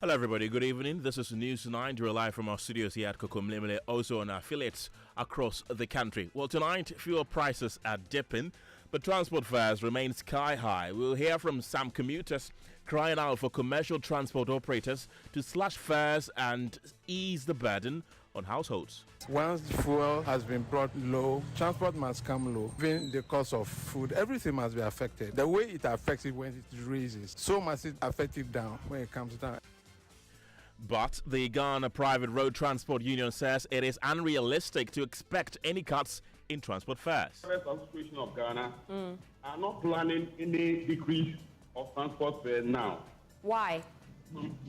Hello everybody, good evening. This is News 9. We're live from our studios here at Kokomlemle, also on our affiliates across the country. Well, tonight, fuel prices are dipping, but transport fares remain sky high. We'll hear from some commuters crying out for commercial transport operators to slash fares and ease the burden on households. Once fuel has been brought low, transport must come low. Even the cost of food, everything must be affected. The way it affects it when it raises, so must it affect it down when it comes down. But the Ghana Private Road Transport Union says it is unrealistic to expect any cuts in transport fares. The Association of Ghana are not planning any decrease of transport fare now. Why?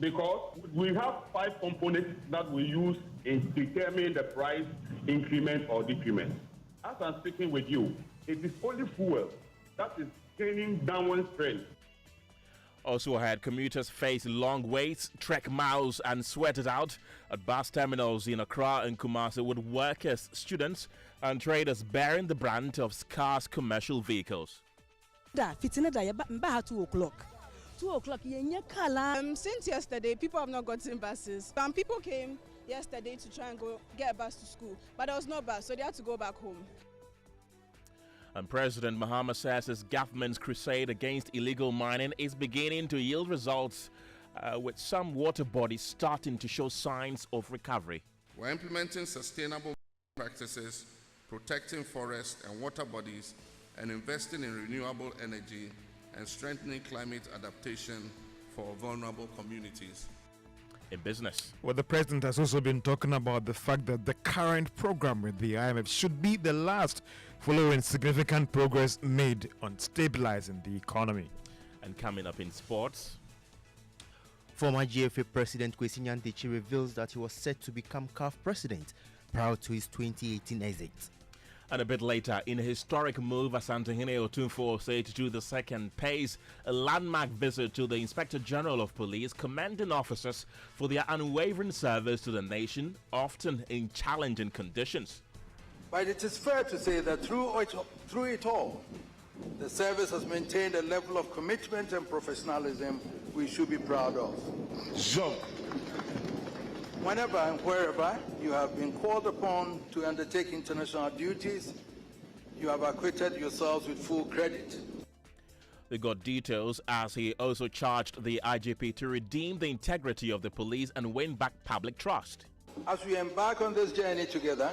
Because we have 5 components that we use in determining the price increment or decrement. As I'm speaking with you, it is only fuel that is gaining downward trend. Also had commuters face long waits, trek miles and sweat it out at bus terminals in Accra and Kumasi with workers, students and traders bearing the brand of scarce commercial vehicles. Since yesterday, people have not gotten buses. Some people came yesterday to try and go get a bus to school, but there was no bus, so they had to go back home. And President Mahama says his government's crusade against illegal mining is beginning to yield results, with some water bodies starting to show signs of recovery. We're implementing sustainable practices, protecting forests and water bodies, and investing in renewable energy and strengthening climate adaptation for vulnerable communities. In business. Well, the president has also been talking about the fact that the current program with the IMF should be the last, following significant progress made on stabilizing the economy. And coming up in sports, former GFA President Kwesi Nyantakyi reveals that he was set to become CAF president prior to his 2018 exit. And a bit later, in a historic move, Asantehene Otumfuo said to do the second pays a landmark visit to the Inspector General of Police, commending officers for their unwavering service to the nation, often in challenging conditions. But it is fair to say that through it all, the service has maintained a level of commitment and professionalism we should be proud of. Whenever and wherever you have been called upon to undertake international duties, you have acquitted yourselves with full credit. We got details as he also charged the IGP to redeem the integrity of the police and win back public trust. As we embark on this journey together,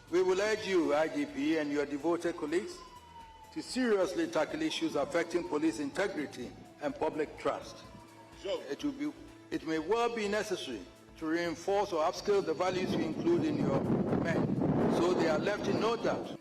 we will urge you, IGP, and your devoted colleagues to seriously tackle issues affecting police integrity and public trust. It may well be necessary to reinforce or upskill the values you include in your men, so they are left in no doubt.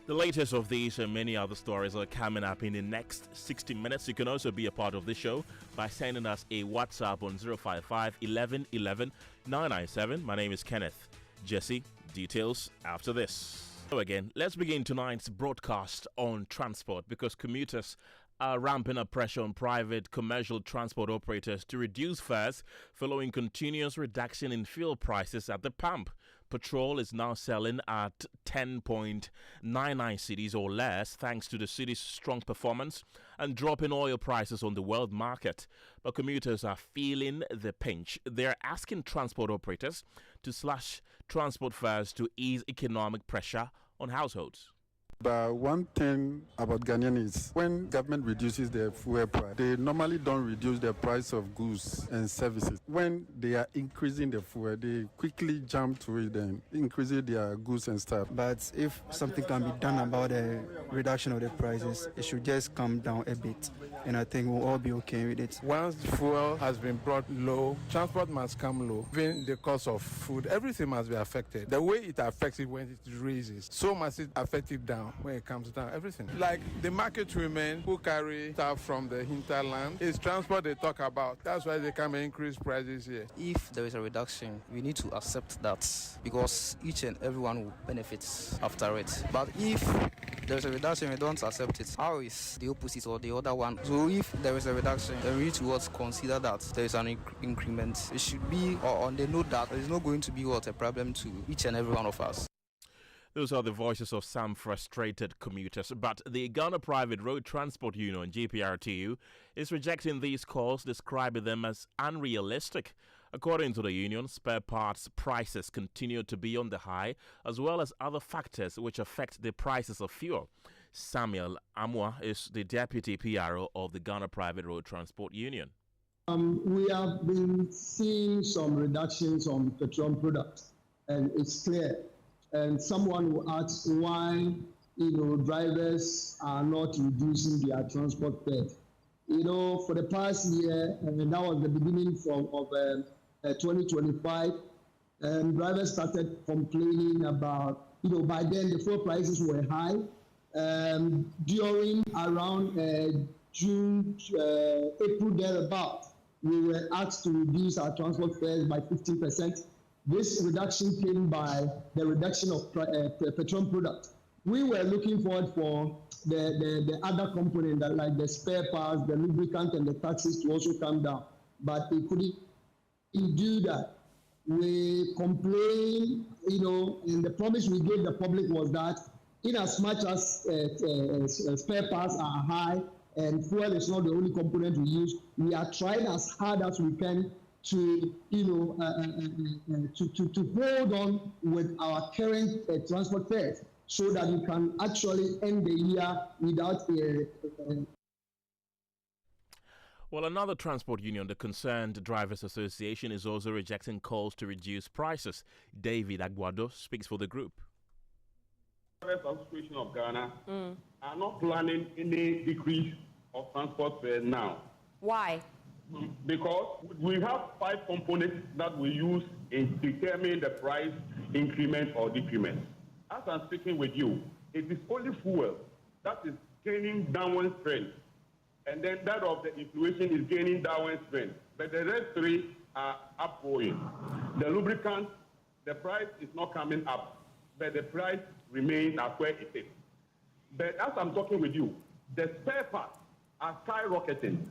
The latest of these and many other stories are coming up in the next 60 minutes. You can also be a part of this show by sending us a WhatsApp on 055 11 11 997. My name is Kenneth. Gyasi, details after this. So again, let's begin tonight's broadcast on transport because commuters are ramping up pressure on private commercial transport operators to reduce fares following continuous reduction in fuel prices at the pump. Petrol is now selling at 10.99 cedis or less thanks to the city's strong performance and drop in oil prices on the world market. But commuters are feeling the pinch. They're asking transport operators to slash transport fares to ease economic pressure on households. But one thing about Ghanaian is when government reduces their fuel price, they normally don't reduce the price of goods and services. When they are increasing the fuel, they quickly jump to it and increase their goods and stuff. But if something can be done about the reduction of the prices, it should just come down a bit. And I think we'll all be okay with it. Once fuel has been brought low, transport must come low. Even the cost of food, everything must be affected. The way it affects it when it raises, so must it affect it down. When it comes down, everything. Like the market women who carry stuff from the hinterland, it's transport they talk about. That's why they come and increase prices here. If there is a reduction, we need to accept that because each and everyone will benefit after it. But if there is a reduction, we don't accept it. How is the opposite or the other one? So if there is a reduction, then we need to consider that there is an increment. It should be on the note that there is not going to be a problem to each and every one of us. Those are the voices of some frustrated commuters. But the Ghana Private Road Transport Union, GPRTU, is rejecting these calls, describing them as unrealistic. According to the union, spare parts prices continue to be on the high, as well as other factors which affect the prices of fuel. Samuel Amwa is the deputy PRO of the Ghana Private Road Transport Union. We have been seeing some reductions on petroleum products, and it's clear. And someone will ask why, drivers are not reducing their transport fares. For the past year, and that was the beginning of 2025, drivers started complaining about, by then the fuel prices were high. During around June, April, thereabout, we were asked to reduce our transport fares by 15%. This reduction came by the reduction of petroleum products. We were looking forward for the other component, that like the spare parts, the lubricant, and the taxes to also come down, but they couldn't do that. We complained, and the promise we gave the public was that in as much as spare parts are high and fuel is not the only component we use, we are trying as hard as we can to to hold on with our current transport fares, so that we can actually end the year without Well, another transport union, the Concerned Drivers Association, is also rejecting calls to reduce prices. David Aguado speaks for the group. The Drivers Association of Ghana are not planning any decrease of transport fare now. Why? Because we have 5 components that we use in determining the price increment or decrement. As I'm speaking with you, it is only fuel that is gaining downward trend, and then that of the inflation is gaining downward trend. But the rest 3 are upgoing. The lubricant, the price is not coming up, but the price remains at where it is. But as I'm talking with you, the spare parts are skyrocketing.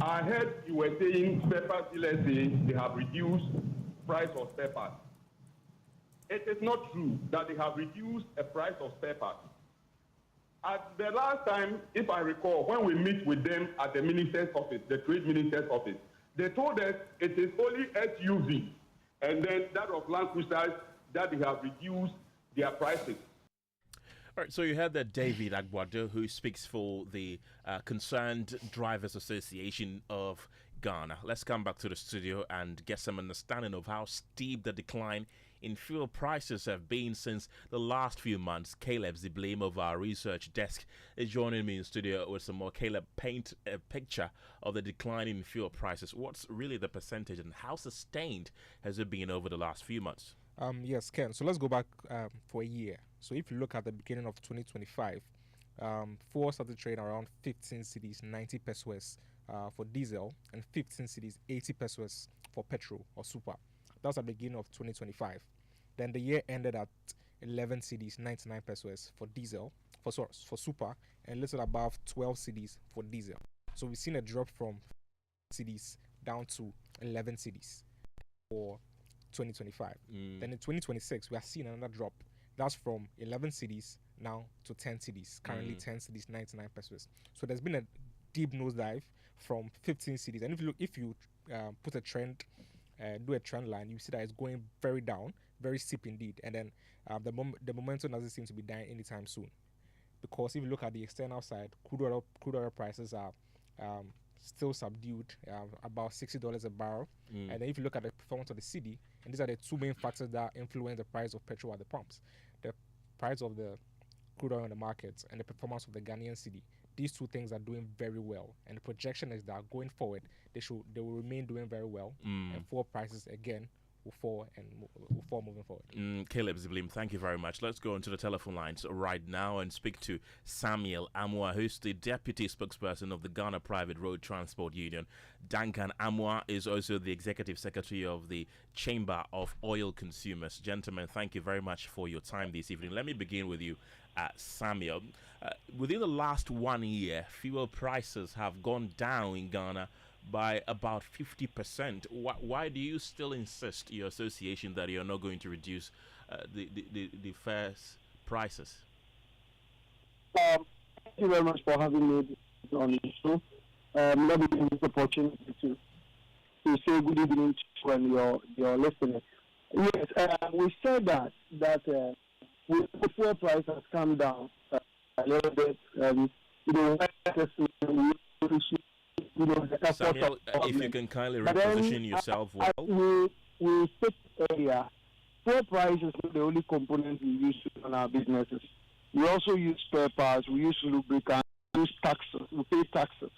I heard you were saying spare parts dealers say they have reduced price of spare parts. It is not true that they have reduced the price of spare parts. At the last time, if I recall, when we meet with them at the minister's office, the trade minister's office, they told us it is only SUV and then that of Land Cruisers that they have reduced their prices. All right, so you heard that David Aguado, who speaks for the Concerned Drivers Association of Ghana. Let's come back to the studio and get some understanding of how steep the decline in fuel prices have been since the last few months. Caleb Ziblame of our research desk is joining me in studio with some more. Caleb, paint a picture of the decline in fuel prices. What's really the percentage and how sustained has it been over the last few months? Yes, Ken. So let's go back for a year. So if you look at the beginning of 2025, fuel started trading around 15 cedis, 90 pesos for diesel, and 15 cedis, 80 pesos for petrol or super. That was at the beginning of 2025. Then the year ended at 11 cedis, 99 pesos for diesel, for super, and little above 12 cedis for diesel. So we've seen a drop from cedis down to 11 cedis for 2025. Then in 2026, we are seeing another drop. That's from 11 cedis now to 10 cedis. Currently 10 cedis, 99 pesos. So there's been a deep nosedive from 15 cedis. And if you put a trend, do a trend line, you see that it's going very down, very steep indeed. And then the momentum doesn't seem to be dying anytime soon. Because if you look at the external side, crude oil prices are still subdued, about $60 a barrel. And then if you look at the performance of the cedi, and these are the 2 main factors that influence the price of petrol at the pumps: the price of the crude oil in the market and the performance of the Ghanaian cedi. These 2 things are doing very well, and the projection is that going forward they will remain doing very well, and fuel prices again will fall moving forward. Caleb Ziblim, thank you very much. Let's go onto the telephone lines right now and speak to Samuel Amwa, who's the deputy spokesperson of the Ghana Private Road Transport Union. Duncan Amwa is also the executive secretary of the Chamber of Oil Consumers. Gentlemen, thank you very much for your time this evening. Let me begin with you, Samuel. Within the last 1 year, fuel prices have gone down in Ghana by about 50%. Why do you still insist, your association, that you're not going to reduce the fares prices? Thank you very much for having me on the show. Let me take this opportunity to say good evening to your listeners. Yes, we said that the fuel price has come down a little bit. Samuel, if you can kindly reposition yourself well. We said earlier, fuel price is not the only component we use to run our businesses. We also use spare parts, we use lubricants, we use taxes, we pay taxes.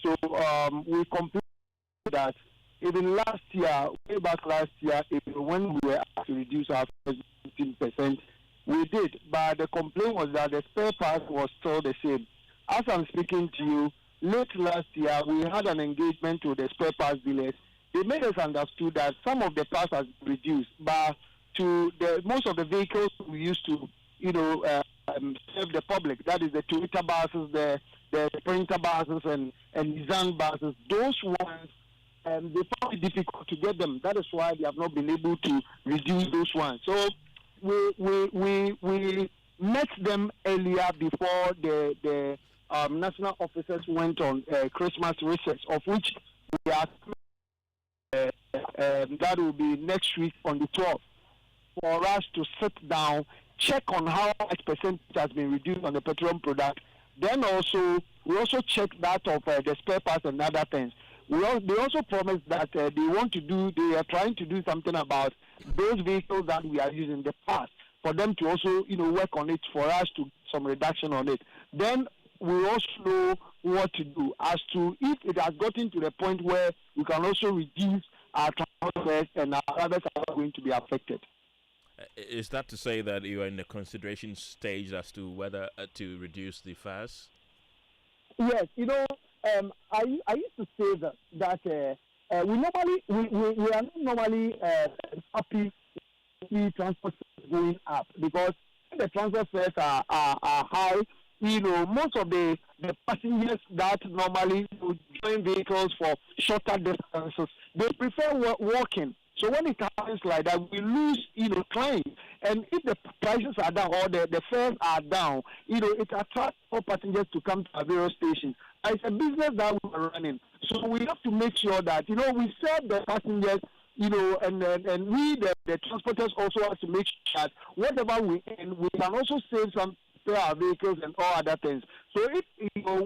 So we complained that even last year, way back last year, even when we were asked to reduce our 15%, we did. But the complaint was that the spare parts was still the same. As I'm speaking to you, late last year, we had an engagement with the spare parts dealers. They made us understood that some of the parts has reduced, but to most of the vehicles we used to, serve the public. That is the Toyota buses, the Sprinter buses, and Nissan buses. Those ones, they found it difficult to get them. That is why they have not been able to reduce those ones. So we met them earlier before the national officers went on Christmas recess, of which we are that will be next week on the 12th, for us to sit down, check on how much percentage has been reduced on the petroleum product. Then we also check that of the spare parts and other things. They also promised that they are trying to do something about those vehicles that we are using in the past, for them to also, work on it, for us to some reduction on it. Then we also know what to do as to if it has gotten to the point where we can also reduce our transport and our others are going to be affected. Is that to say that you are in the consideration stage as to whether to reduce the fares? Yes, I used to say that we are not normally happy to see transport fares going up, because if the transport fares are high, most of the passengers that normally join vehicles for shorter distances, they prefer walking. So when it happens like that, we lose, clients. And if the prices are down or the fares are down, it attracts more passengers to come to our various stations. It's a business that we are running. So we have to make sure that, we serve the passengers, and we, the transporters, also have to make sure that whatever we earn, we can also save some for our vehicles and all other things. So if,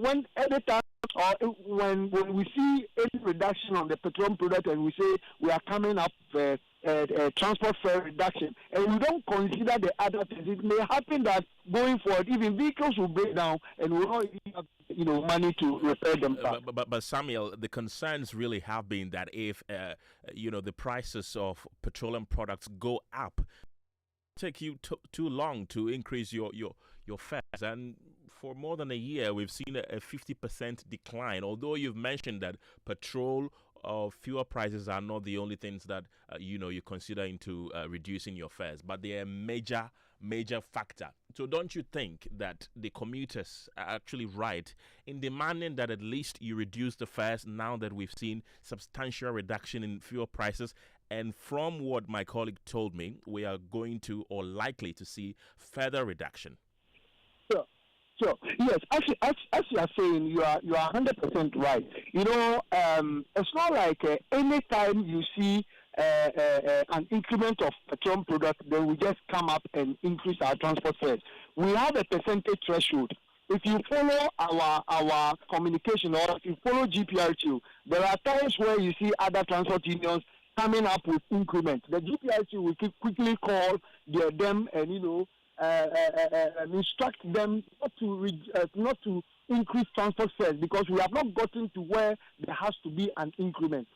when every time or when we see any reduction on the petroleum product and we say we are coming up transport fare reduction, and we don't consider the other things, it may happen that going forward, even vehicles will break down and we will not have money to repair them back. But Samuel, the concerns really have been that if the prices of petroleum products go up, take you too long to increase your fares, and for more than a year we've seen a 50% decline. Although you've mentioned that petrol or fuel prices are not the only things that you consider into reducing your fares, but they are a major factor. So don't you think that the commuters are actually right in demanding that at least you reduce the fares now that we've seen substantial reduction in fuel prices? And from what my colleague told me, we are going to or likely to see further reduction. Sure. Yes, actually, as you are saying, you are 100% right. It's not like any time you see an increment of petroleum product, then we just come up and increase our transport fares. We have a percentage threshold. If you follow our communication, or if you follow GPRTU, there are times where you see other transport unions coming up with increments. The GPRTU will quickly call them and instruct them not to increase transport fares, because we have not gotten to where there has to be an increment.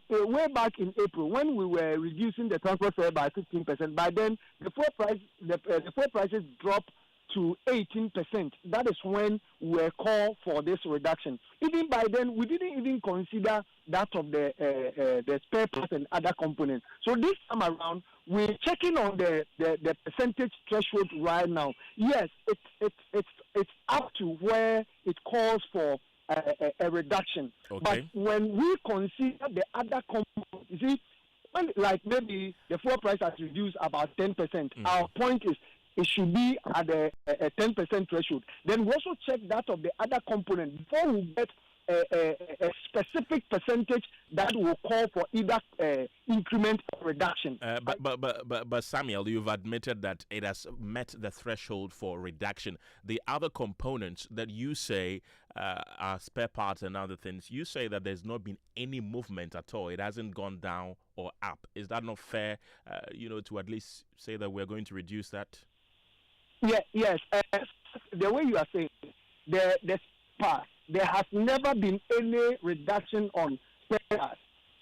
Way back in April, when we were reducing the transport fare by 15%, by then the fuel prices dropped to 18%. That is when we were called for this reduction. Even by then, we didn't even consider that of the spare parts and other components. So this time around, we're checking on the percentage threshold right now. Yes, it's up to where it calls for a reduction. Okay. But when we consider the other components, you see, when, like maybe the fuel price has reduced about 10%, our point is it should be at a 10% threshold. Then we also check that of the other component before we get a specific percentage that will call for either increment or reduction. But Samuel, you've admitted that it has met the threshold for reduction. The other components that you say are spare parts and other things, you say that there's not been any movement at all. It hasn't gone down or up. Is that not fair, to at least say that we're going to reduce that? Yes. The way you are saying, the part, there has never been any reduction on spare parts.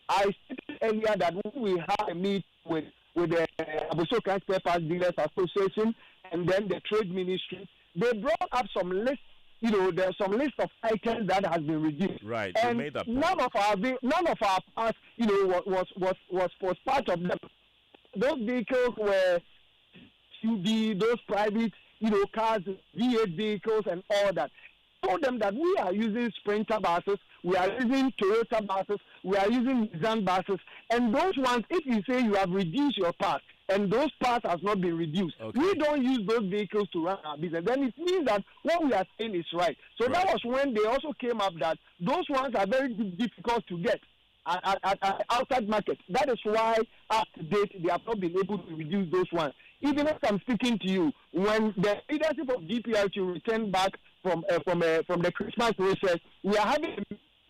I stated earlier that when we had a meet with the Abosokan Spare Parts Dealers Association and then the Trade Ministry, they brought up some list. There's some list of items that has been reduced. Right. And made that none of our parts, was part of them. Those vehicles were SUV, those private, cars, V8 vehicles, and all that. Told them that we are using Sprinter buses, we are using Toyota buses, we are using Nissan buses, and those ones, if you say you have reduced your parts, and those parts has not been reduced, we don't use those vehicles to run our business. Then it means that what we are saying is right. So that was when they also came up that those ones are very difficult to get at outside market. That is why, up to date, they have not been able to reduce those ones. Even if I'm speaking to you, when the leadership of GPRTU returned back from the Christmas recess, we are having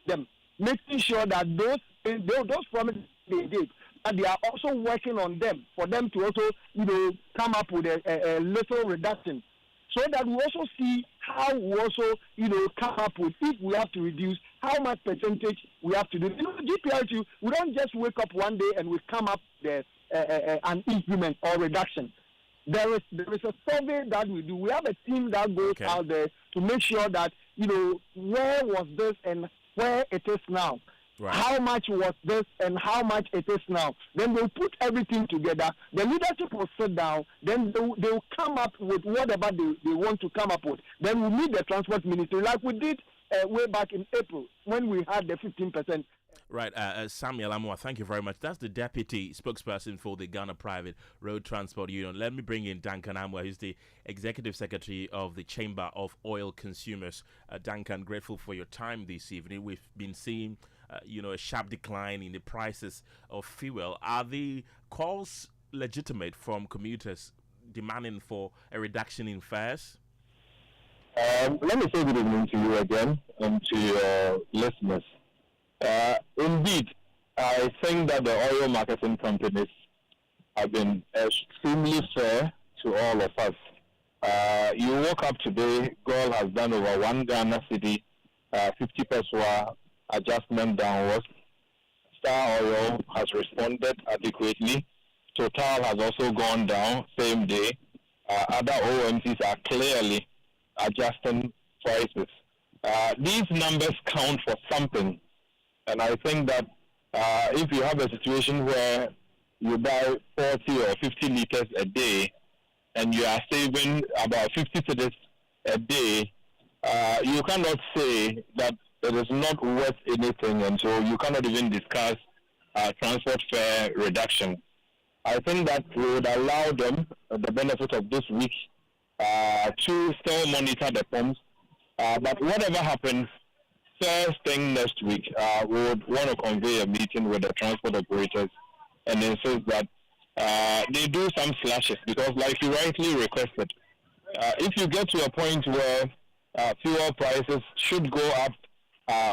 them making sure that those promises they did, and they are also working on them for them to also come up with a little reduction, so that we also see how we also come up with, if we have to reduce, how much percentage we have to do. GPRTU, we don't just wake up one day and we come up with an increment or reduction. There is a survey that we do. We have a team that goes out there to make sure that where was this and where it is now. Right. How much was this and how much it is now. Then they'll put everything together. The leadership will sit down. Then they'll come up with whatever they want to come up with. Then we'll meet the transport ministry like we did way back in April when we had the 15%. Right, Samuel Amwa, thank you very much. That's the deputy spokesperson for the Ghana Private Road Transport Union. Let me bring in Duncan Amwa, who's the executive secretary of the Chamber of Oil Consumers. Duncan, grateful for your time this evening. We've been seeing, a sharp decline in the prices of fuel. Are the calls legitimate from commuters demanding for a reduction in fares? Let me say good evening to you again and to your listeners. Indeed, I think that the oil marketing companies have been extremely fair to all of us. You woke up today, gold has done over 1 Ghana cedi, 50 peso adjustment downwards. Star Oil has responded adequately. Total has also gone down same day. Other OMCs are clearly adjusting prices. These numbers count for something. And I think that if you have a situation where you buy 40 or 50 liters a day and you are saving about 50 cedis a day, you cannot say that it is not worth anything, and so you cannot even discuss transport fare reduction. I think that we would allow them the benefit of this week to still monitor the pumps. But whatever happens, first thing next week, we would want to convey a meeting with the transport operators and insist that they do some slashes, because like you rightly requested, if you get to a point where fuel prices should go up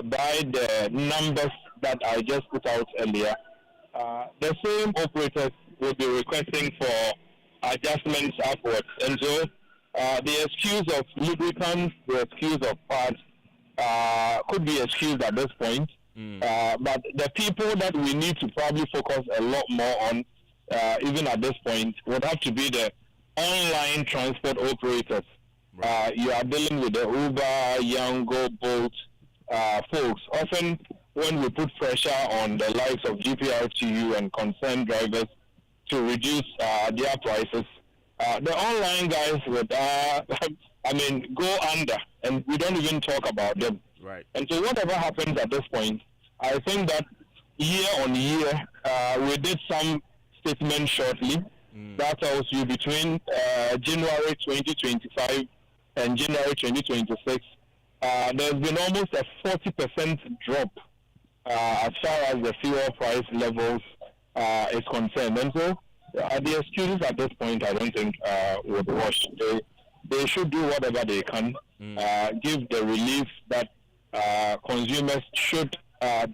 by the numbers that I just put out earlier, the same operators will be requesting for adjustments upwards. And so the excuse of lubricants, the excuse of parts, could be excused at this point. But the people that we need to probably focus a lot more on, even at this point, would have to be the online transport operators. You are dealing with the Uber, Yango, Bolt folks. Often when we put pressure on the likes of GPRTU and concerned drivers to reduce their prices, the online guys would, go under, and we don't even talk about them. Right. And so whatever happens at this point, I think that year on year, we did some statement shortly that tells you between January 2025 and January 2026, there's been almost a 40% drop as far as the fuel price levels is concerned. And so the excuses at this point, I don't think would wash. They should do whatever they can, give the relief that consumers should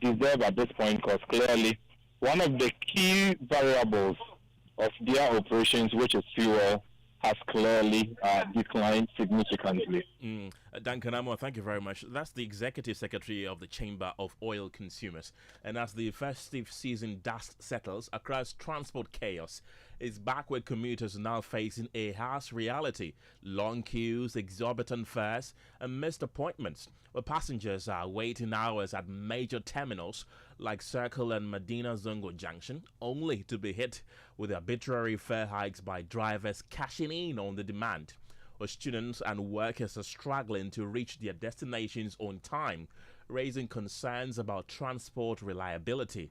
deserve at this point, because clearly one of the key variables of their operations, which is fuel, has clearly declined significantly. Duncan Amo, thank you very much. That's the Executive Secretary of the Chamber of Oil Consumers. And as the festive season dust settles, Accra's transport chaos is back, where commuters are now facing a harsh reality. Long queues, exorbitant fares, and missed appointments, where passengers are waiting hours at major terminals like Circle and Medina Zongo Junction, only to be hit with arbitrary fare hikes by drivers cashing in on the demand. Where students and workers are struggling to reach their destinations on time, raising concerns about transport reliability.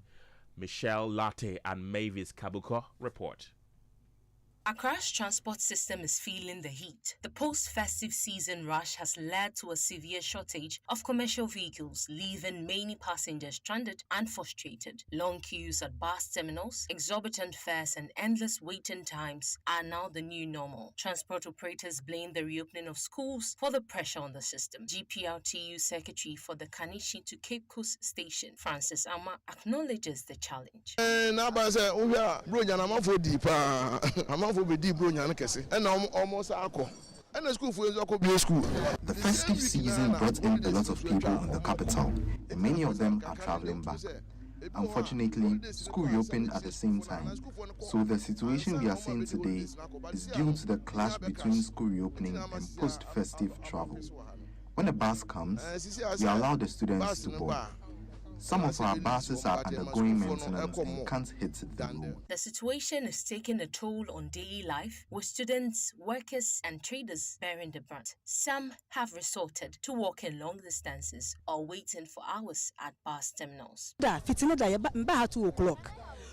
Michelle Latte and Mavis Kabuko report. Accra's transport system is feeling the heat. The post-festive season rush has led to a severe shortage of commercial vehicles, leaving many passengers stranded and frustrated. Long queues at bus terminals, exorbitant fares, and endless waiting times are now the new normal. Transport operators blame the reopening of schools for the pressure on the system. GPRTU Secretary for the Kanishi to Cape Coast Station, Francis Ama, acknowledges the challenge. The festive season brought in a lot of people in the capital, and many of them are traveling back. Unfortunately, school reopened at the same time, so the situation we are seeing today is due to the clash between school reopening and post-festive travel. When a bus comes, we allow the students to board. Some of our buses are undergoing maintenance and can't hit the road. The situation is taking a toll on daily life, with students, workers, and traders bearing the brunt. Some have resorted to walking long distances or waiting for hours at bus terminals. 2 o'clock.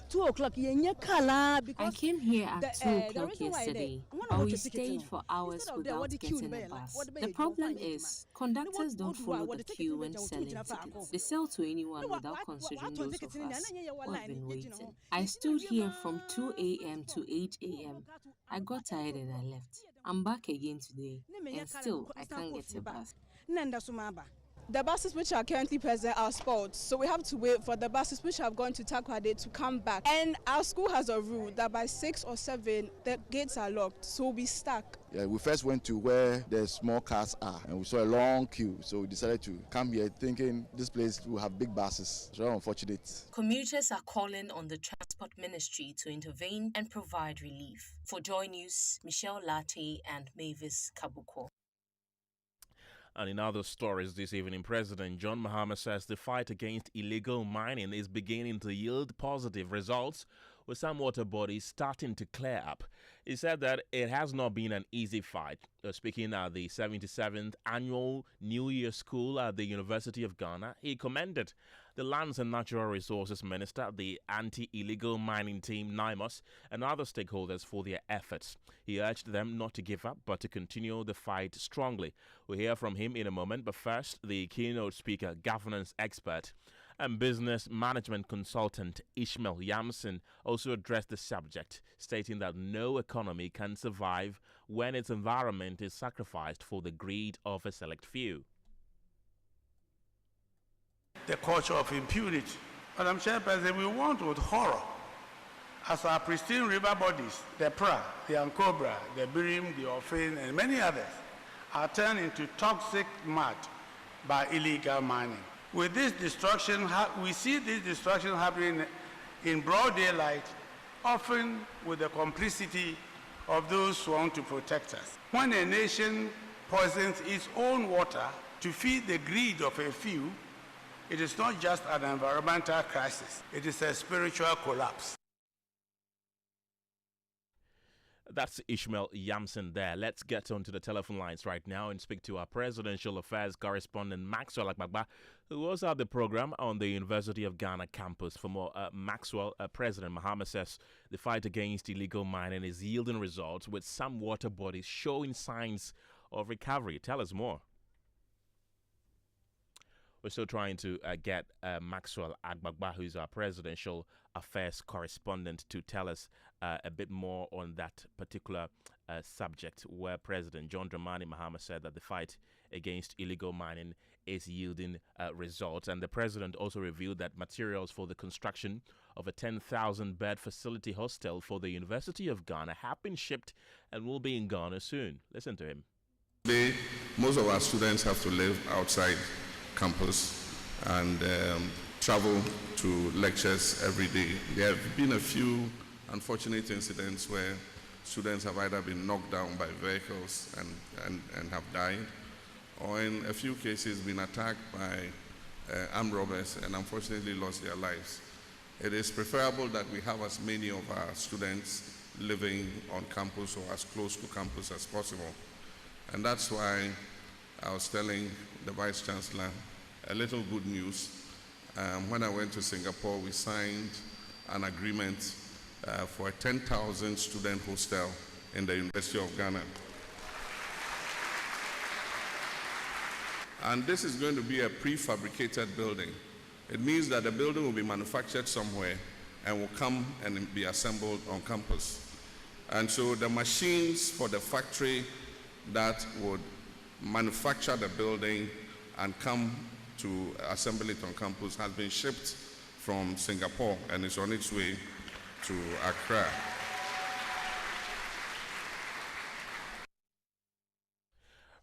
2 o'clock, I came here at 2 o'clock yesterday, but we stayed for hours without getting a bus. The problem is, conductors don't follow the queue when selling tickets. They sell to anyone without considering those of us who have been waiting. I stood here from 2 a.m. to 8 a.m. I got tired and I left. I'm back again today, and still I can't get a bus. The buses which are currently present are spoiled, so we have to wait for the buses which have gone to Takoradi to come back. And our school has a rule that by 6 or 7, the gates are locked, so we'll be stuck. Yeah, we first went to where the small cars are, and we saw a long queue, so we decided to come here thinking this place will have big buses. It's very unfortunate. Commuters are calling on the Transport Ministry to intervene and provide relief. For Joy News, Michelle Latte and Mavis Kabuko. And in other stories this evening, President John Mahama says the fight against illegal mining is beginning to yield positive results, with some water bodies starting to clear up. He said that it has not been an easy fight. Speaking at the 77th Annual New Year School at the University of Ghana, he commended the Lands and Natural Resources Minister, the Anti-Illegal Mining Team, NAIMOS, and other stakeholders for their efforts. He urged them not to give up, but to continue the fight strongly. We'll hear from him in a moment, but first, the keynote speaker, governance expert, and business management consultant Ishmael Yamson also addressed the subject, stating that no economy can survive when its environment is sacrificed for the greed of a select few. The culture of impunity. Madam Chairperson, we want with horror as our pristine river bodies, the Pra, the Ankobra, the Birim, the Ofin, and many others, are turned into toxic mud by illegal mining. With this destruction, we see this destruction happening in broad daylight, often with the complicity of those who want to protect us. When a nation poisons its own water to feed the greed of a few, it is not just an environmental crisis, it is a spiritual collapse. That's Ishmael Yamson there. Let's get onto the telephone lines right now and speak to our presidential affairs correspondent Maxwell Akbagba, who was at the program on the University of Ghana campus. For more, Maxwell, President Mahama says the fight against illegal mining is yielding results, with some water bodies showing signs of recovery. Tell us more. We're still trying to get Maxwell Akbagba, who's our presidential affairs correspondent, to tell us a bit more on that particular subject, where President John Dramani Mahama said that the fight against illegal mining is yielding results. And the president also revealed that materials for the construction of a 10,000-bed facility hostel for the University of Ghana have been shipped and will be in Ghana soon. Listen to him. Today, most of our students have to live outside campus and travel to lectures every day. There have been a few unfortunate incidents where students have either been knocked down by vehicles and have died, or in a few cases been attacked by armed robbers and unfortunately lost their lives. It is preferable that we have as many of our students living on campus or as close to campus as possible. And that's why I was telling the Vice Chancellor a little good news. When I went to Singapore, we signed an agreement for a 10,000 student hostel in the University of Ghana. And this is going to be a prefabricated building. It means that the building will be manufactured somewhere and will come and be assembled on campus. And so the machines for the factory that would manufacture the building and come to assemble it on campus has been shipped from Singapore and is on its way to Accra.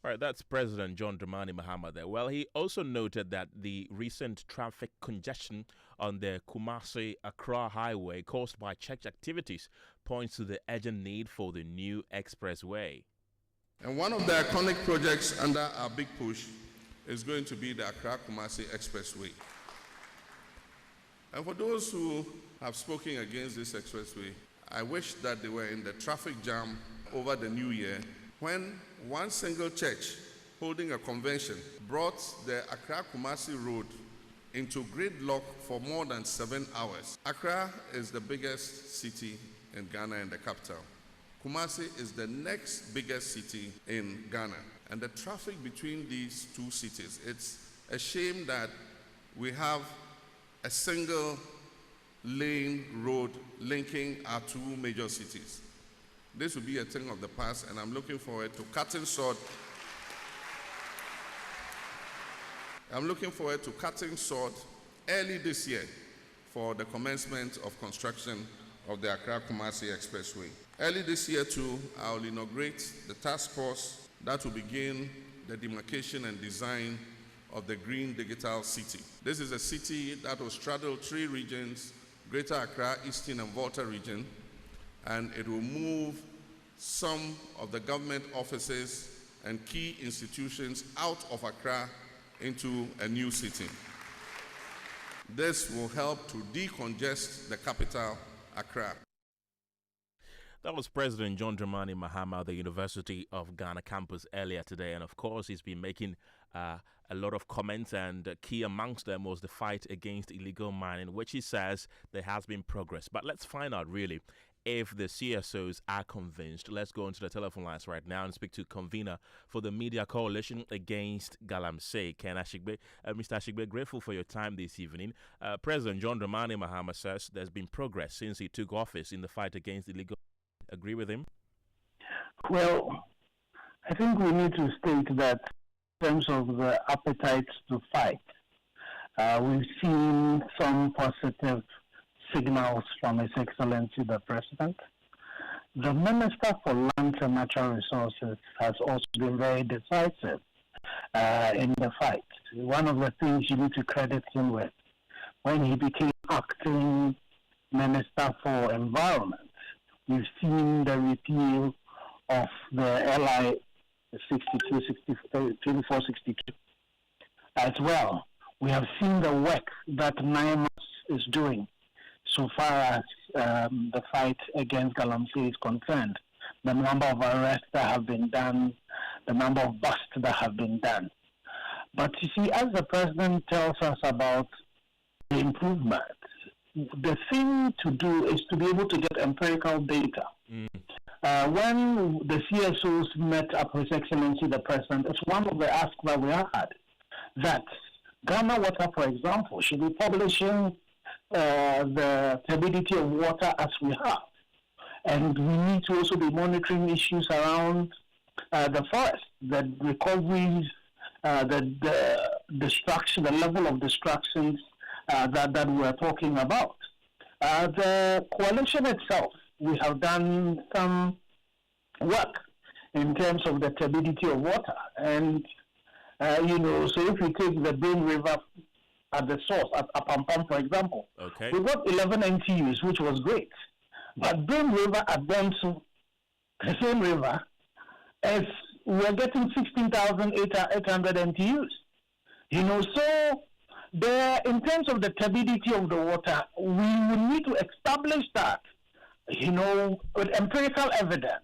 All right, that's President John Dramani Mahama there. Well, he also noted that the recent traffic congestion on the Kumasi-Accra highway caused by church activities points to the urgent need for the new expressway. And one of the iconic projects under our big push is going to be the Accra Kumasi Expressway. And for those who have spoken against this expressway, I wish that they were in the traffic jam over the new year when one single church holding a convention brought the Accra Kumasi Road into gridlock for more than 7 hours. Accra is the biggest city in Ghana and the capital. Kumasi is the next biggest city in Ghana. And the traffic between these two cities, it's a shame that we have a single lane road linking our two major cities. This will be a thing of the past, and I'm looking forward to cutting sod. I'm looking forward to cutting sod early this year for the commencement of construction of the Accra Kumasi Expressway. Early this year too, I will inaugurate the task force that will begin the demarcation and design of the Green Digital City. This is a city that will straddle 3 regions, Greater Accra, Eastern and Volta region, and it will move some of the government offices and key institutions out of Accra into a new city. This will help to decongest the capital, Accra. That was President John Dramani Mahama, the University of Ghana campus, earlier today. And of course, he's been making a lot of comments, and key amongst them was the fight against illegal mining, which he says there has been progress. But let's find out really if the CSOs are convinced. Let's go into the telephone lines right now and speak to convener for the Media Coalition Against Galamsey, Ken Ashigbe. Mr. Ashigbe, grateful for your time this evening. President John Dramani Mahama says there's been progress since he took office in the fight against illegal. Agree with him? Well, I think we need to state that in terms of the appetite to fight, we've seen some positive signals from His Excellency the President. The Minister for Lands and Natural Resources has also been very decisive in the fight. One of the things you need to credit him with, when he became acting Minister for Environment, we've seen the repeal of the LI 2462 as well. We have seen the work that NAIMOS is doing so far as the fight against Galamsey is concerned. the number of arrests that have been done, the number of busts that have been done. But you see, as the president tells us about the improvement, the thing to do is to be able to get empirical data. When the CSOs met up with His Excellency the President, it's one of the asks that we had, that Ghana Water, for example, should be publishing the turbidity of water as we have. And we need to also be monitoring issues around the forest, the recoveries, the destruction, the level of destructions that we're talking about. The coalition itself, we have done some work in terms of the turbidity of water. And, so if we take the Brain River at the source, at Apampam, for example, we got 11 NTUs, which was great. But Brain River at Bensu, the same river, we're getting 16,800 NTUs. So there, in terms of the turbidity of the water, we will need to establish that, with empirical evidence,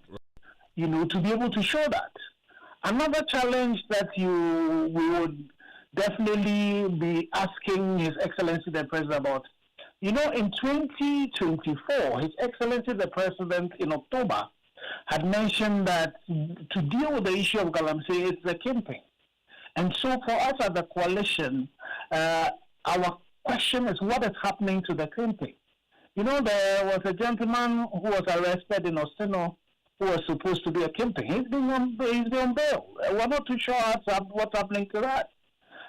to be able to show that. Another challenge that we would definitely be asking His Excellency the President about, in 2024, His Excellency the President in October had mentioned that to deal with the issue of Galamsey, it's the kingpin. And so for us as a coalition, our question is what is happening to the kingpin? There was a gentleman who was arrested in Ostino who was supposed to be a kingpin. He's been on bail. We're not too sure what's happening to that.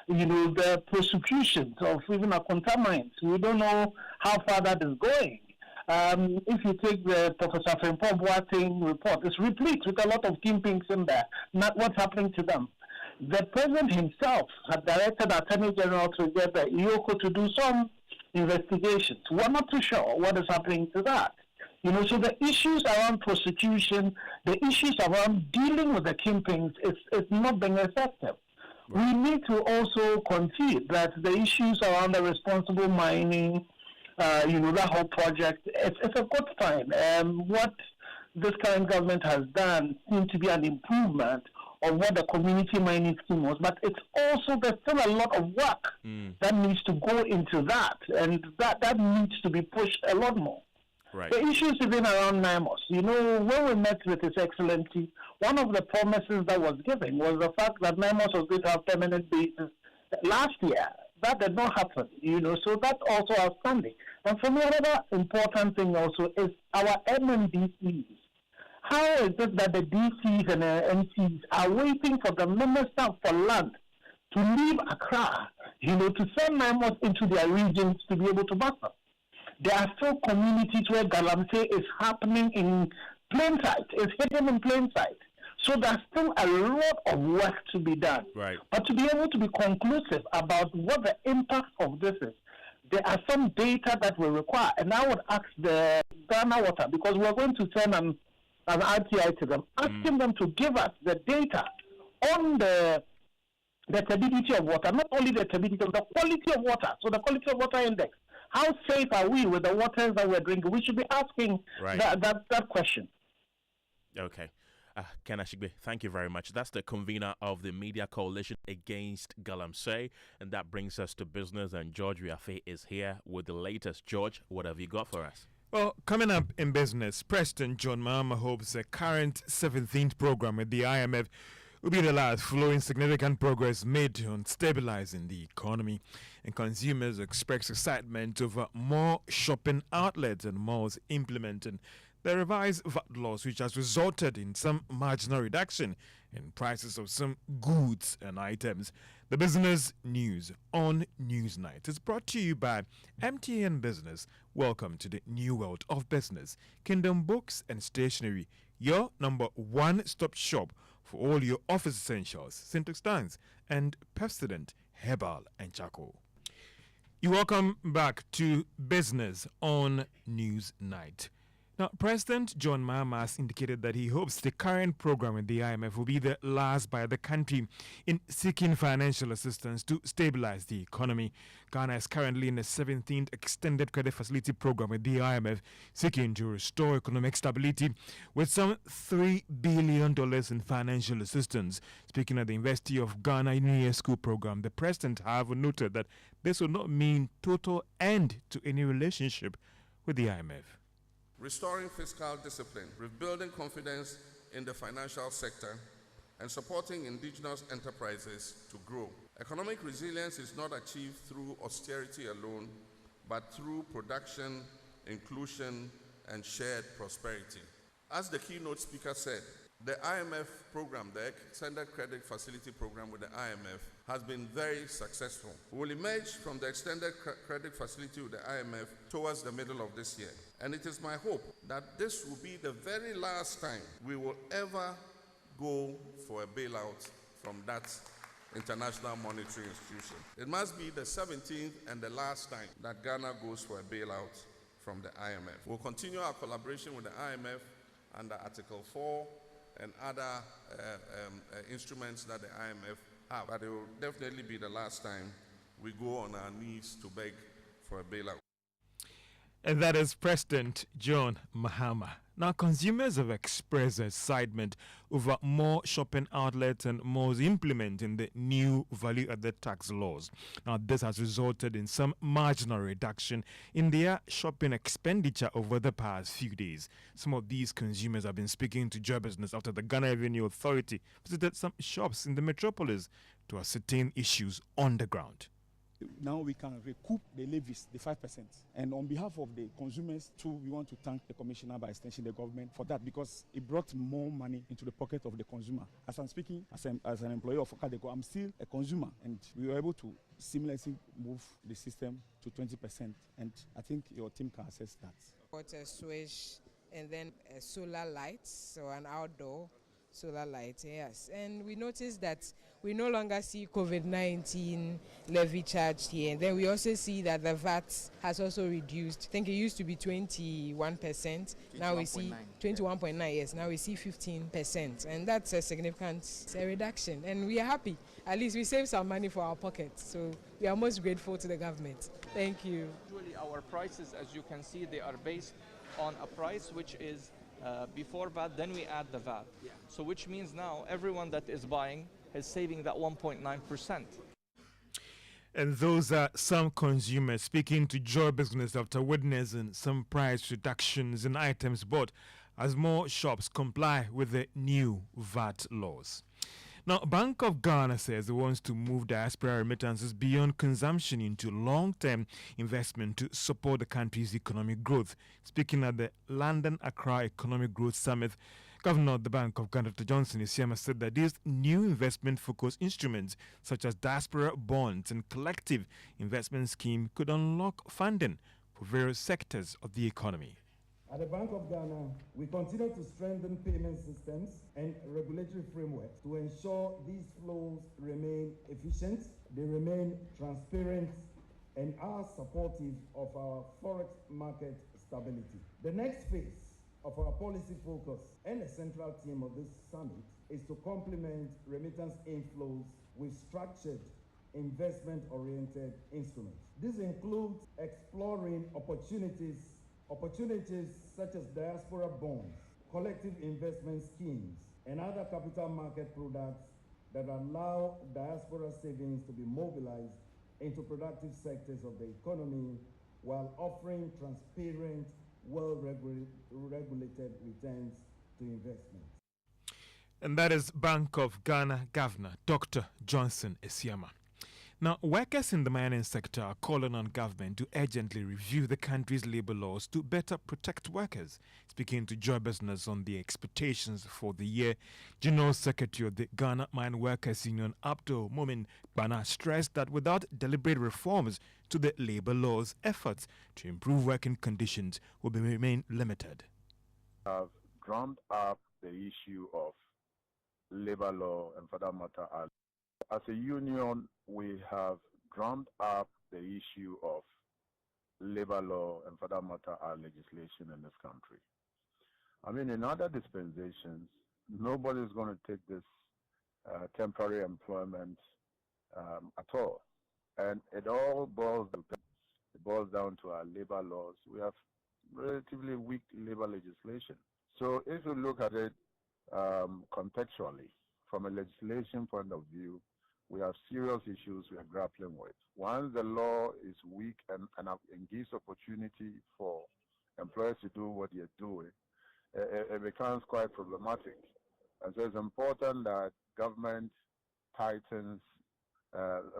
The prosecutions of even a contaminant, we don't know how far that is going. If you take the Professor Frimpong Boateng report, it's replete with a lot of kingpins in there, not what's happening to them. The president himself had directed Attorney General to get the IOCO to do some investigations. We're not too sure what is happening to that. So the issues around prosecution, the issues around dealing with the kingpins is not being effective. We need to also concede that the issues around the responsible mining, that whole project, it's a good sign. What this current government has done seems to be an improvement of what the community mining scheme was, but it's also, there's still a lot of work that needs to go into that, and that needs to be pushed a lot more. Right. The issues even around NAIMOS, when we met with His Excellency, one of the promises that was given was the fact that NAIMOS was going to have permanent bases last year. That did not happen, so that's also outstanding. And for me, another important thing also is our MMDCs. How is it that the DCs and the MCs are waiting for the Minister for Land to leave Accra, to send NAIMOS into their regions to be able to back them? There are still communities where Galamsey is happening in plain sight. It's hidden in plain sight. So there's still a lot of work to be done. Right. But to be able to be conclusive about what the impact of this is, there are some data that we require. And I would ask the Ghana Water, because we're going to send an RTI to them, asking them to give us the data on the turbidity of water, not only the turbidity, the quality of water. So the quality of water index. How safe are we with the waters that we're drinking? We should be asking that question. Okay. Ken Ashigbe, thank you very much. That's the convener of the Media Coalition Against Galamsey. And that brings us to business. And George Riafe is here with the latest. George, what have you got for us? Well, coming up in business, President John Mahama hopes the current 17th program with the IMF will be the last, following significant progress made on stabilizing the economy. And consumers express excitement over more shopping outlets and malls implementing the revised VAT laws, which has resulted in some marginal reduction in prices of some goods and items. The business news on Newsnight is brought to you by MTN Business. Welcome to the new world of business. Kingdom Books and Stationery, your number one-stop shop for all your office essentials, syntax stands, and Pepsodent Herbal and Charcoal. You're welcome back to Business on Newsnight. Now, President John Mahama has indicated that he hopes the current program with the IMF will be the last by the country in seeking financial assistance to stabilize the economy. Ghana is currently in the 17th Extended Credit Facility Program with the IMF, seeking to restore economic stability with some $3 billion in financial assistance. Speaking at the University of Ghana New Year School Program, the President, however, noted that this will not mean total end to any relationship with the IMF. Restoring fiscal discipline, rebuilding confidence in the financial sector, and supporting indigenous enterprises to grow. Economic resilience is not achieved through austerity alone, but through production, inclusion, and shared prosperity. As the keynote speaker said, the IMF program, the Extended Credit Facility Program with the IMF, has been very successful. We will emerge from the Extended Credit Facility with the IMF towards the middle of this year. And it is my hope that this will be the very last time we will ever go for a bailout from that international monetary institution. It must be the 17th and the last time that Ghana goes for a bailout from the IMF. We'll continue our collaboration with the IMF under Article 4 and other instruments that the IMF have. But it will definitely be the last time we go on our knees to beg for a bailout. And that is President John Mahama. Now, consumers have expressed excitement over more shopping outlets and malls implementing the new value-added tax laws. Now, this has resulted in some marginal reduction in their shopping expenditure over the past few days. Some of these consumers have been speaking to Joy Business after the Ghana Revenue Authority visited some shops in the metropolis to ascertain issues on the ground. Now we can recoup the levies, the 5%. And on behalf of the consumers too, we want to thank the commissioner, by extension the government, for that, because it brought more money into the pocket of the consumer. As I'm speaking, as an employee of Okadeco, I'm still a consumer, and we were able to seamlessly move the system to 20%. And I think your team can assess that. Got a switch and then a solar light, so an outdoor solar light, yes. And we noticed that we no longer see COVID-19 levy charged here. And then we also see that the VAT has also reduced. I think it used to be 21%. Now we see 21.9, yes. Now we see 15%. And that's a significant reduction. And we are happy. At least we save some money for our pockets. So we are most grateful to the government. Thank you. Usually our prices, as you can see, they are based on a price which is before VAT, then we add the VAT. Yeah. So which means now everyone that is buying is saving that 1.9%. And those are some consumers speaking to Joy Business after witnessing some price reductions in items bought as more shops comply with the new VAT laws. Now, Bank of Ghana says it wants to move diaspora remittances beyond consumption into long-term investment to support the country's economic growth. Speaking at the London Accra Economic Growth Summit, Governor of the Bank of Ghana, Dr. Johnson Isiama, said that these new investment-focused instruments, such as diaspora bonds and collective investment scheme, could unlock funding for various sectors of the economy. At the Bank of Ghana, we continue to strengthen payment systems and regulatory frameworks to ensure these flows remain efficient, they remain transparent, and are supportive of our forex market stability. The next phase of our policy focus and a central theme of this summit is to complement remittance inflows with structured investment-oriented instruments. This includes exploring opportunities such as diaspora bonds, collective investment schemes, and other capital market products that allow diaspora savings to be mobilized into productive sectors of the economy while offering transparent, well-regulated returns to investments. And that is Bank of Ghana Governor Dr. Johnson Isiama. Now, workers in the mining sector are calling on government to urgently review the country's labor laws to better protect workers. Speaking to Joy Business on the expectations for the year, General Secretary of the Ghana Mine Workers Union, Abdul Mumin Bana, stressed that without deliberate reforms to the labor laws, efforts to improve working conditions will remain limited. I've drummed up the issue of labor law and, for that matter, as a union, we have drummed up the issue of labor law and, for that matter, our legislation in this country. I mean, in other dispensations, nobody's going to take this temporary employment at all. And it all boils down to our labor laws. We have relatively weak labor legislation. So if you look at it contextually, from a legislation point of view, we have serious issues we are grappling with. Once the law is weak and gives opportunity for employers to do what they're doing, it becomes quite problematic. And so it's important that government tightens,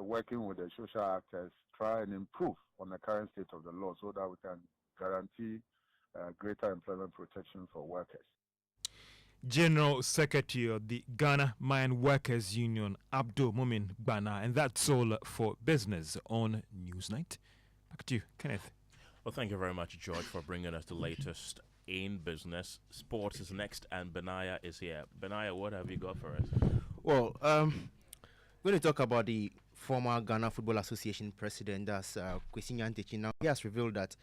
working with the social actors, try and improve on the current state of the law so that we can guarantee greater employment protection for workers. General Secretary of the Ghana Mine Workers Union, Abdul Mumin Bana, and that's all for business on Newsnight. Back to you, Kenneth. Well, thank you very much, George, for bringing us the latest in business. Sports is next, and Benaya is here. Benaya, what have you got for us? Well, we're going to talk about the former Ghana Football Association president, that's Kwesi Nyantakyi. Now, he has revealed that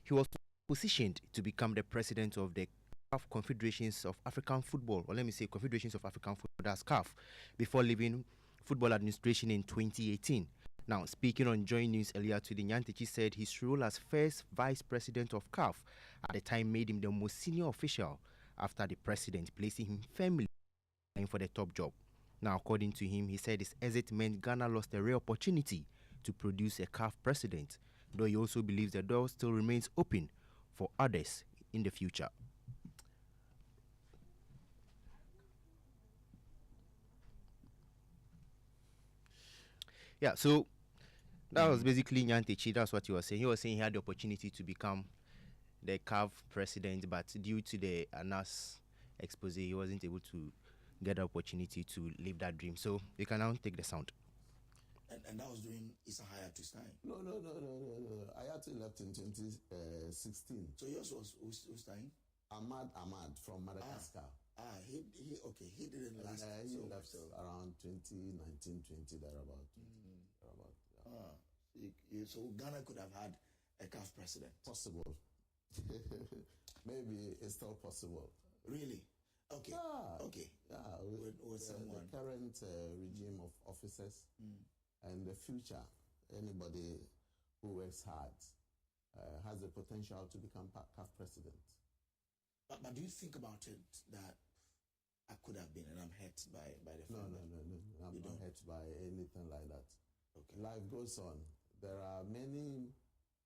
he was positioned to become the president of the CAF Confederations of African Football, or let me say Confederations of African Football, that's CAF, before leaving football administration in 2018. Now, speaking on Joy News earlier today, Nyantakyi said his role as first vice president of CAF at the time made him the most senior official after the president placing him firmly for the top job. Now, according to him, he said his exit meant Ghana lost a rare opportunity to produce a CAF president, though he also believes the door still remains open for others in the future. Yeah, so that was basically Nyantakyi. That's what he was saying. He was saying he had the opportunity to become the CAF president, but due to the ANAS expose, he wasn't able to get the opportunity to live that dream. So you can now take the sound. And that was during Issa Hayatu's time. No. Hayatu left in 2016. So yours was whose time? Ahmad from Madagascar. He didn't last. He left around 2019, 20 thereabout. So Ghana could have had a CAF president. Possible. Maybe it's still possible. Really? Okay. Okay. With someone. The current regime of officers and the future, anybody who works hard has the potential to become CAF president. But do you think about it that I could have been and I'm hurt by the fact? No. I'm not hurt by anything like that. Okay. Life goes on. There are many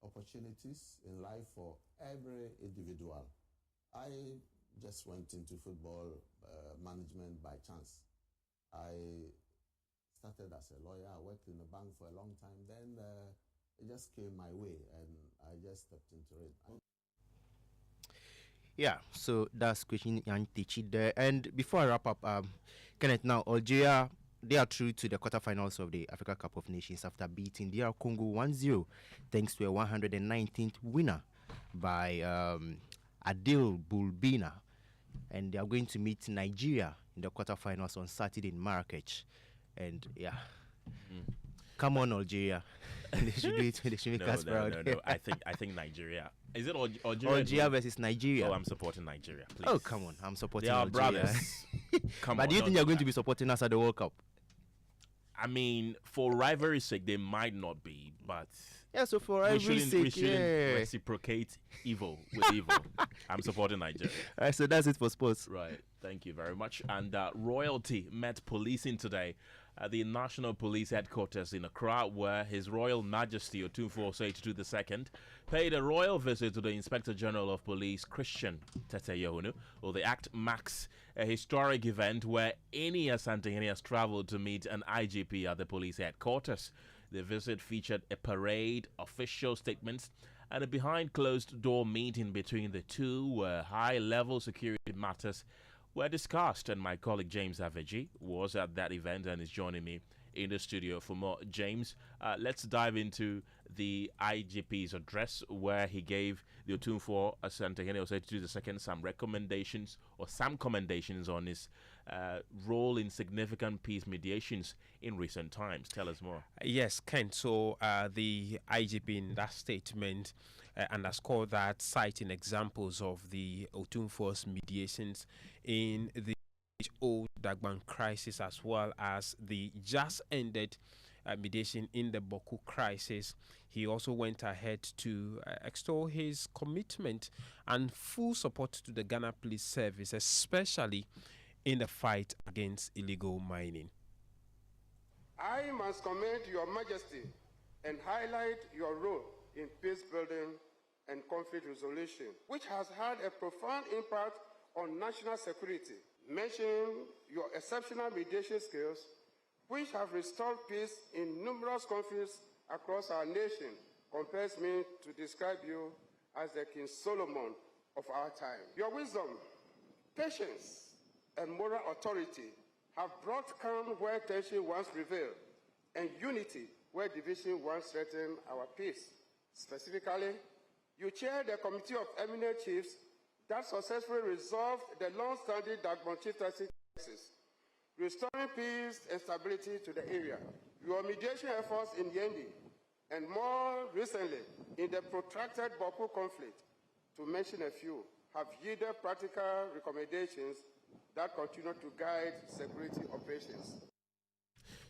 opportunities in life for every individual. I just went into football management by chance. I started as a lawyer. I worked in the bank for a long time. Then it just came my way and I just stepped into it. Yeah, so that's Kwesi Nyantakyi there. And before I wrap up, Kenneth, now Algeria, they are through to the quarterfinals of the Africa Cup of Nations after beating DR Congo 1-0 thanks to a 119th winner by Adil Bulbina. And they are going to meet Nigeria in the quarterfinals on Saturday in Marrakech. And yeah, come on, Algeria. They should do it. They should make us proud. No. I think Nigeria. Is it Algeria? Algeria versus Nigeria. Oh, I'm supporting Nigeria. Please. Oh, come on. I'm supporting Algeria. They are brothers. But do you think they're going to be supporting us at the World Cup? I mean, for rivalry's sake, they might not be, but yeah. So for rivalry's sake, we shouldn't reciprocate evil with evil. I'm supporting Nigeria. All right, so that's it for sports. Right. Thank you very much. And royalty met policing today at the National Police Headquarters in Accra, where His Royal Majesty Otumfuo II paid a royal visit to the Inspector General of Police, Christian Tete Yohunu. Well, the act marks a historic event where any Asantehene has traveled to meet an IGP at the police headquarters. The visit featured a parade, official statements, and a behind-closed-door meeting between the two where high-level security matters were discussed. And my colleague James Aveji was at that event and is joining me in the studio for more. James, let's dive into the IGP's address, where he gave the Otumfuo Asante II some recommendations or some commendations on his role in significant peace mediations in recent times. Tell us more. Yes, Ken. So the IGP in that statement underscored that, citing examples of the Otumfuo's mediations in the old Dagban crisis, as well as the just ended mediation in the Boku crisis. He also went ahead to extol his commitment and full support to the Ghana Police Service, especially in the fight against illegal mining. I must commend Your Majesty and highlight your role in peace building and conflict resolution, which has had a profound impact on national security. Mentioning your exceptional mediation skills, which have restored peace in numerous conflicts across our nation, compels me to describe you as the King Solomon of our time. Your wisdom, patience, and moral authority have brought calm where tension once prevailed, and unity where division once threatened our peace. Specifically, you chair the Committee of Eminent Chiefs that successfully resolved the long-standing Dagbon chieftaincy crisis, restoring peace and stability to the area. Your mediation efforts in Yendi, and more recently in the protracted Boku conflict, to mention a few, have yielded practical recommendations that continue to guide security operations.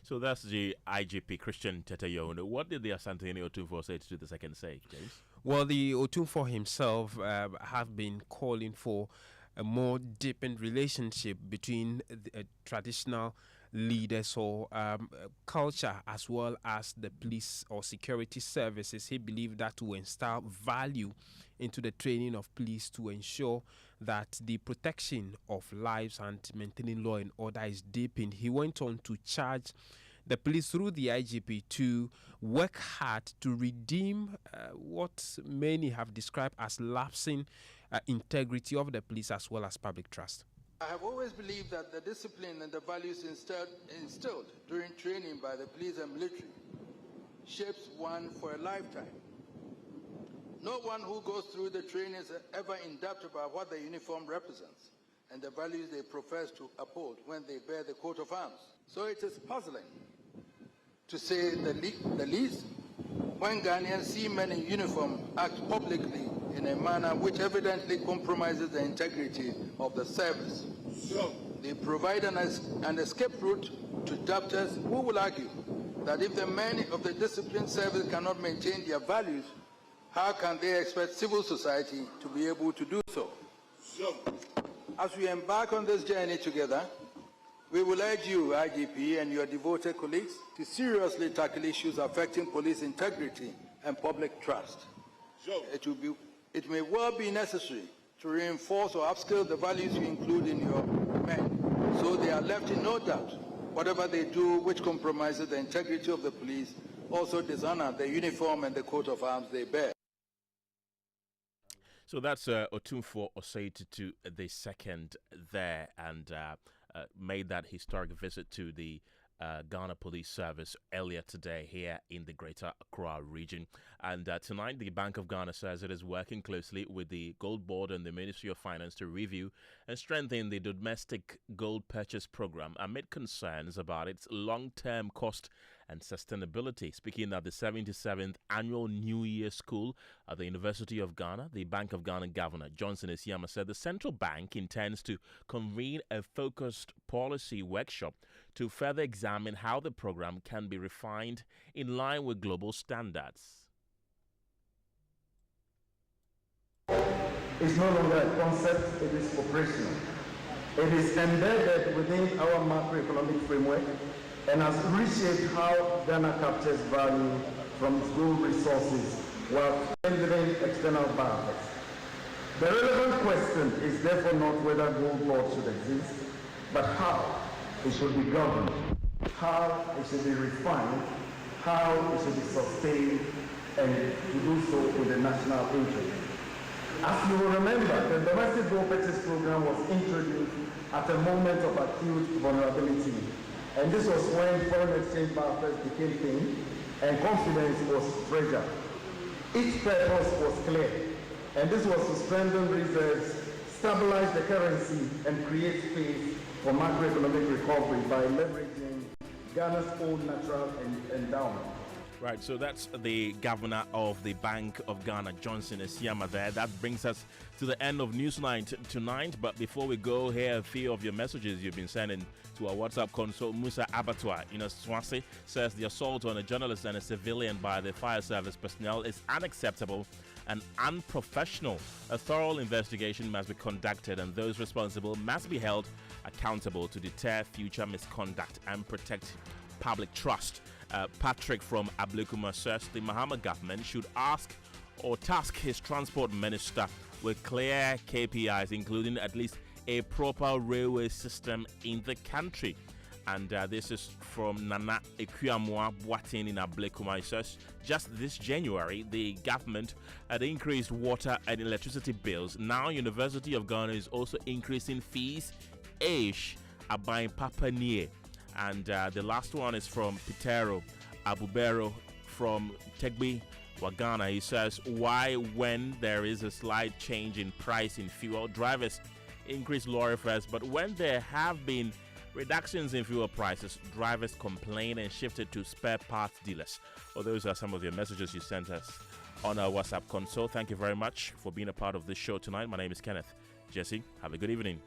So that's the IGP Christian Teteyo. What did the Asante Otumfuo say to the second say, James? Well, the Otumfuo himself have been calling for a more deepened relationship between the, traditional leaders or culture as well as the police or security services. He believed that to instill value into the training of police to ensure that the protection of lives and maintaining law and order is deepened. He went on to charge the police through the IGP to work hard to redeem what many have described as lapsing integrity of the police as well as public trust. I have always believed that the discipline and the values instilled during training by the police and military shapes one for a lifetime. No one who goes through the training is ever in doubt about what the uniform represents and the values they profess to uphold when they bear the coat of arms. So it is puzzling, to say the least, when Ghanaians see men in uniform act publicly in a manner which evidently compromises the integrity of the service. They provide an escape route to doubters who will argue that if the men of the disciplined service cannot maintain their values, how can they expect civil society to be able to do so? As we embark on this journey together, we will urge you, IGP, and your devoted colleagues to seriously tackle issues affecting police integrity and public trust. It may well be necessary to reinforce or upskill the values you include in your men, so they are left in no doubt. Whatever they do which compromises the integrity of the police also dishonor the uniform and the coat of arms they bear. So that's Otumfuo Osei the second there, and made that historic visit to the Ghana Police Service earlier today here in the Greater Accra region. And tonight, the Bank of Ghana says it is working closely with the Gold Board and the Ministry of Finance to review and strengthen the domestic gold purchase program amid concerns about its long-term cost and sustainability. Speaking at the 77th Annual New Year School at the University of Ghana, the Bank of Ghana Governor Johnson Esiama said the central bank intends to convene a focused policy workshop to further examine how the program can be refined in line with global standards. It's no longer a concept, it is operational. It is embedded within our macroeconomic framework and has reshaped how Ghana captures value from its gold resources while strengthening external barriers. The relevant question is therefore not whether gold law should exist, but how it should be governed, how it should be refined, how it should be sustained, and to do so with the national interest. As you will remember, the domestic gold purchase program was introduced at a moment of acute vulnerability. And this was when foreign exchange barriers became thin and confidence was fragile. Its purpose was clear, and this was to strengthen reserves, stabilize the currency, and create space for macroeconomic recovery by leveraging Ghana's own natural endowment. Right, so that's the governor of the Bank of Ghana, Johnson Esiama there. That brings us to the end of Newsnight tonight. But before we go, here a few of your messages you've been sending to our WhatsApp console. Musa Abattoir in Swansea says the assault on a journalist and a civilian by the fire service personnel is unacceptable and unprofessional. A thorough investigation must be conducted and those responsible must be held accountable to deter future misconduct and protect public trust. Patrick from Ablekuma says the Mahama government should ask or task his transport minister with clear KPIs, including at least a proper railway system in the country. And this is from Nana Ekuamwa Boatin in Ablekuma. He says just this January, the government had increased water and electricity bills. Now, University of Ghana is also increasing fees. Abain Papanie. And the last one is from Pitero Abubero from Tegbi, Wagana. He says, why when there is a slight change in price in fuel, drivers increase lorry fares, but when there have been reductions in fuel prices, drivers complain and shift it to spare parts dealers. Well, those are some of your messages you sent us on our WhatsApp console. Thank you very much for being a part of this show tonight. My name is Kenneth. Gyasi, have a good evening.